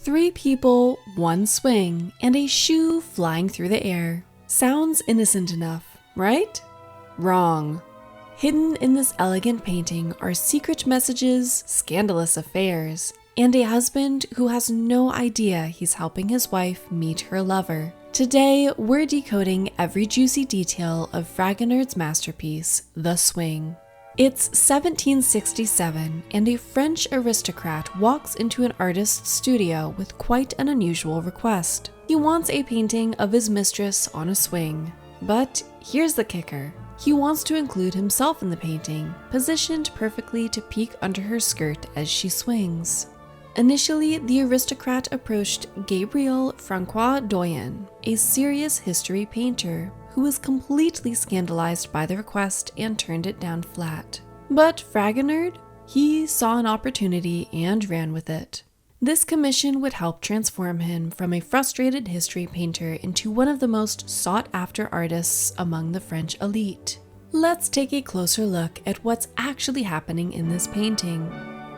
3 people, 1 swing, and a shoe flying through the air. Sounds innocent enough, right? Wrong. Hidden in this elegant painting are secret messages, scandalous affairs, and a husband who has no idea he's helping his wife meet her lover. Today, we're decoding every juicy detail of Fragonard's masterpiece, The Swing. It's 1767, and a French aristocrat walks into an artist's studio with quite an unusual request. He wants a painting of his mistress on a swing. But here's the kicker. He wants to include himself in the painting, positioned perfectly to peek under her skirt as she swings. Initially, the aristocrat approached Gabriel Francois Doyen, a serious history painter, who was completely scandalized by the request and turned it down flat. But Fragonard, he saw an opportunity and ran with it. This commission would help transform him from a frustrated history painter into one of the most sought-after artists among the French elite. Let's take a closer look at what's actually happening in this painting.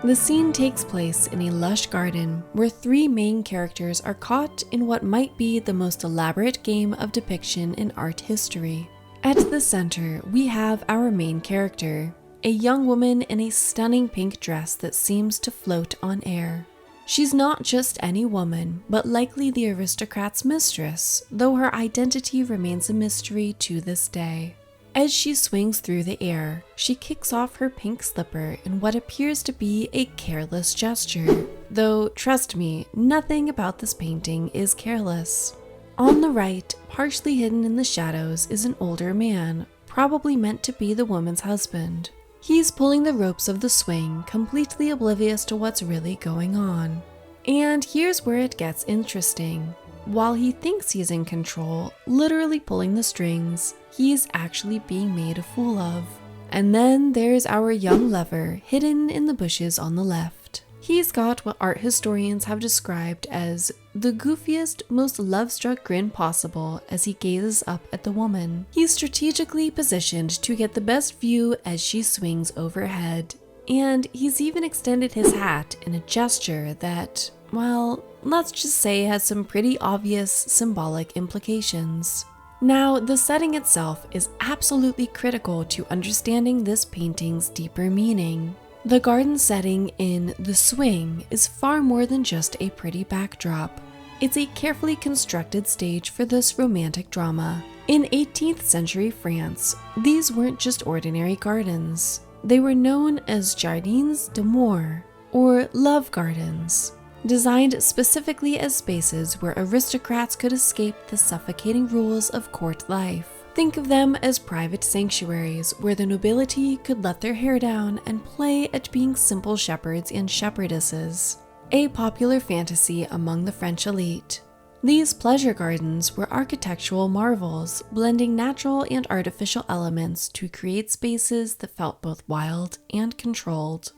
The scene takes place in a lush garden where 3 main characters are caught in what might be the most elaborate game of depiction in art history. At the center, we have our main character, a young woman in a stunning pink dress that seems to float on air. She's not just any woman, but likely the aristocrat's mistress, though her identity remains a mystery to this day. As she swings through the air, she kicks off her pink slipper in what appears to be a careless gesture. Though, trust me, nothing about this painting is careless. On the right, partially hidden in the shadows, is an older man, probably meant to be the woman's husband. He's pulling the ropes of the swing, completely oblivious to what's really going on. And here's where it gets interesting. While he thinks he's in control, literally pulling the strings, he's actually being made a fool of. And then there's our young lover, hidden in the bushes on the left. He's got what art historians have described as the goofiest, most love-struck grin possible as he gazes up at the woman. He's strategically positioned to get the best view as she swings overhead. And he's even extended his hat in a gesture that, well, let's just say has some pretty obvious symbolic implications. Now, the setting itself is absolutely critical to understanding this painting's deeper meaning. The garden setting in The Swing is far more than just a pretty backdrop. It's a carefully constructed stage for this romantic drama. In 18th century France, these weren't just ordinary gardens. They were known as jardins d'amour, or love gardens, designed specifically as spaces where aristocrats could escape the suffocating rules of court life. Think of them as private sanctuaries where the nobility could let their hair down and play at being simple shepherds and shepherdesses, a popular fantasy among the French elite. These pleasure gardens were architectural marvels, blending natural and artificial elements to create spaces that felt both wild and controlled.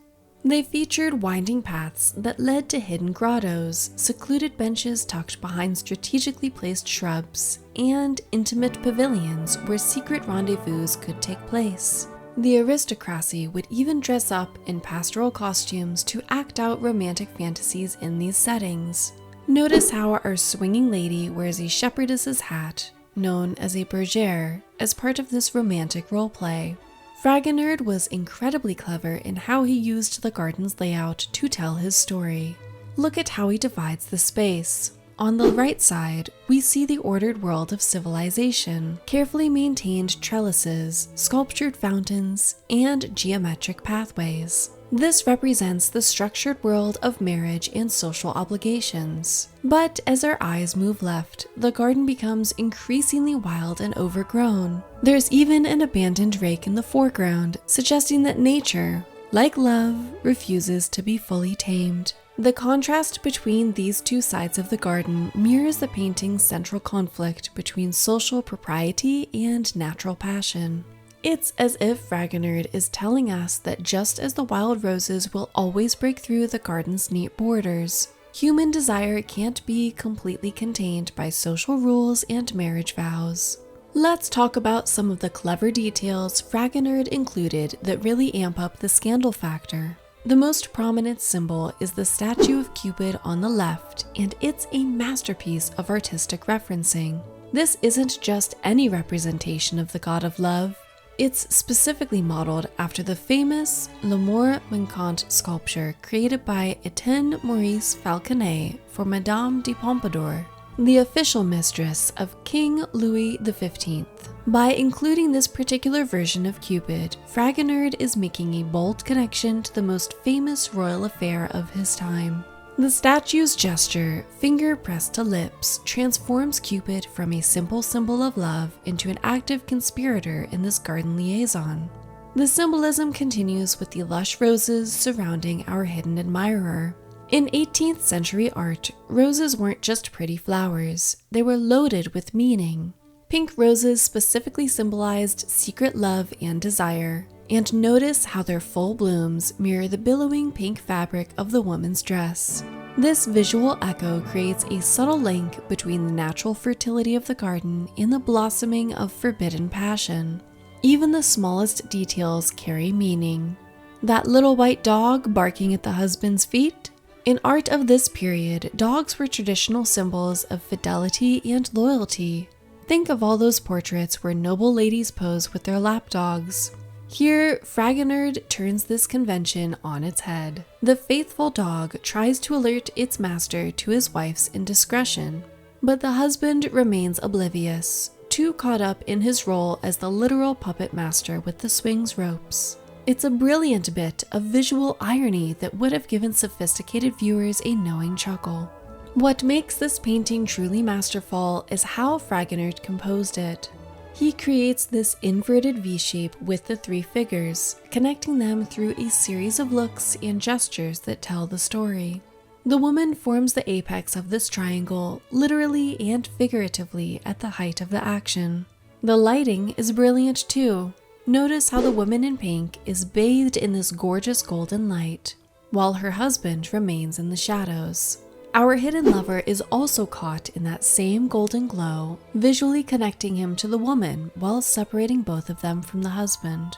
They featured winding paths that led to hidden grottos, secluded benches tucked behind strategically placed shrubs, and intimate pavilions where secret rendezvous could take place. The aristocracy would even dress up in pastoral costumes to act out romantic fantasies in these settings. Notice how our swinging lady wears a shepherdess's hat, known as a bergère, as part of this romantic roleplay. Fragonard was incredibly clever in how he used the garden's layout to tell his story. Look at how he divides the space. On the right side, we see the ordered world of civilization, carefully maintained trellises, sculptured fountains, and geometric pathways. This represents the structured world of marriage and social obligations. But as our eyes move left, the garden becomes increasingly wild and overgrown. There's even an abandoned rake in the foreground, suggesting that nature, like love, refuses to be fully tamed. The contrast between these two sides of the garden mirrors the painting's central conflict between social propriety and natural passion. It's as if Fragonard is telling us that just as the wild roses will always break through the garden's neat borders, human desire can't be completely contained by social rules and marriage vows. Let's talk about some of the clever details Fragonard included that really amp up the scandal factor. The most prominent symbol is the statue of Cupid on the left, and it's a masterpiece of artistic referencing. This isn't just any representation of the god of love. It's specifically modeled after the famous L'Amour Manquant sculpture created by Etienne Maurice Falconet for Madame de Pompadour, the official mistress of King Louis XV. By including this particular version of Cupid, Fragonard is making a bold connection to the most famous royal affair of his time. The statue's gesture, finger pressed to lips, transforms Cupid from a simple symbol of love into an active conspirator in this garden liaison. The symbolism continues with the lush roses surrounding our hidden admirer. In 18th century art, roses weren't just pretty flowers, they were loaded with meaning. Pink roses specifically symbolized secret love and desire, and notice how their full blooms mirror the billowing pink fabric of the woman's dress. This visual echo creates a subtle link between the natural fertility of the garden and the blossoming of forbidden passion. Even the smallest details carry meaning. That little white dog barking at the husband's feet? In art of this period, dogs were traditional symbols of fidelity and loyalty. Think of all those portraits where noble ladies pose with their lapdogs. Here, Fragonard turns this convention on its head. The faithful dog tries to alert its master to his wife's indiscretion, but the husband remains oblivious, too caught up in his role as the literal puppet master with the swing's ropes. It's a brilliant bit of visual irony that would have given sophisticated viewers a knowing chuckle. What makes this painting truly masterful is how Fragonard composed it. He creates this inverted V-shape with the three figures, connecting them through a series of looks and gestures that tell the story. The woman forms the apex of this triangle, literally and figuratively at the height of the action. The lighting is brilliant too. Notice how the woman in pink is bathed in this gorgeous golden light, while her husband remains in the shadows. Our hidden lover is also caught in that same golden glow, visually connecting him to the woman while separating both of them from the husband.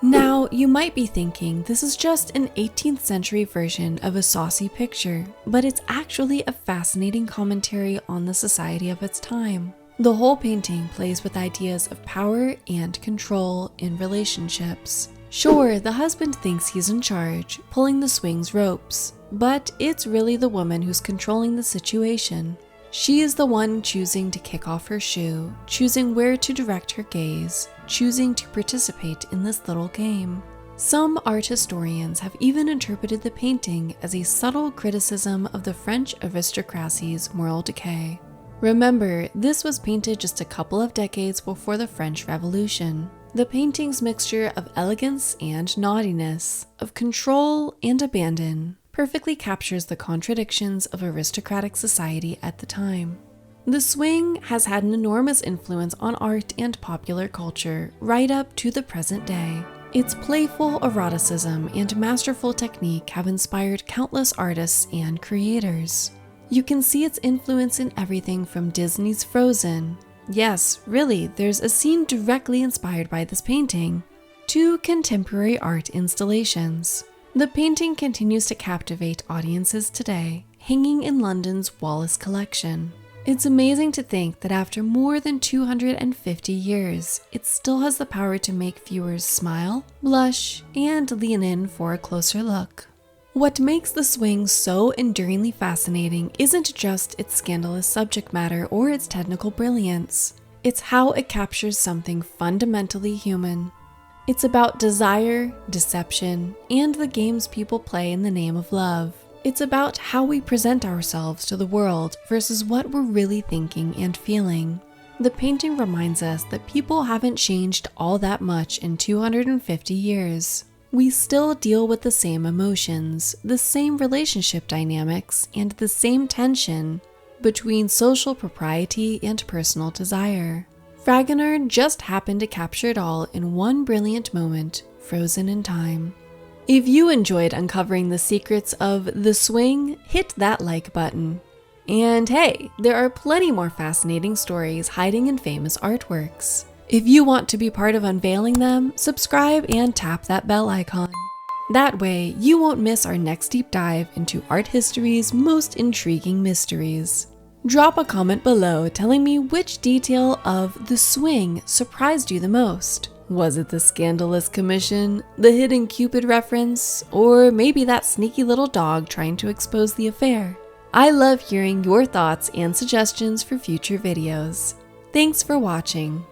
Now, you might be thinking this is just an 18th century version of a saucy picture, but it's actually a fascinating commentary on the society of its time. The whole painting plays with ideas of power and control in relationships. Sure, the husband thinks he's in charge, pulling the swing's ropes, but it's really the woman who's controlling the situation. She is the one choosing to kick off her shoe, choosing where to direct her gaze, choosing to participate in this little game. Some art historians have even interpreted the painting as a subtle criticism of the French aristocracy's moral decay. Remember, this was painted just a couple of decades before the French Revolution. The painting's mixture of elegance and naughtiness, of control and abandon, perfectly captures the contradictions of aristocratic society at the time. The swing has had an enormous influence on art and popular culture right up to the present day. Its playful eroticism and masterful technique have inspired countless artists and creators. You can see its influence in everything from Disney's Frozen, yes, really, there's a scene directly inspired by this painting, to contemporary art installations. The painting continues to captivate audiences today, hanging in London's Wallace Collection. It's amazing to think that after more than 250 years, it still has the power to make viewers smile, blush, and lean in for a closer look. What makes the swing so enduringly fascinating isn't just its scandalous subject matter or its technical brilliance. It's how it captures something fundamentally human. It's about desire, deception, and the games people play in the name of love. It's about how we present ourselves to the world versus what we're really thinking and feeling. The painting reminds us that people haven't changed all that much in 250 years. We still deal with the same emotions, the same relationship dynamics, and the same tension between social propriety and personal desire. Fragonard just happened to capture it all in one brilliant moment, frozen in time. If you enjoyed uncovering the secrets of The Swing, hit that like button. And hey, there are plenty more fascinating stories hiding in famous artworks. If you want to be part of unveiling them, subscribe and tap that bell icon. That way, you won't miss our next deep dive into art history's most intriguing mysteries. Drop a comment below telling me which detail of The Swing surprised you the most. Was it the Scandalous Commission, the hidden Cupid reference, or maybe that sneaky little dog trying to expose the affair? I love hearing your thoughts and suggestions for future videos. Thanks for watching.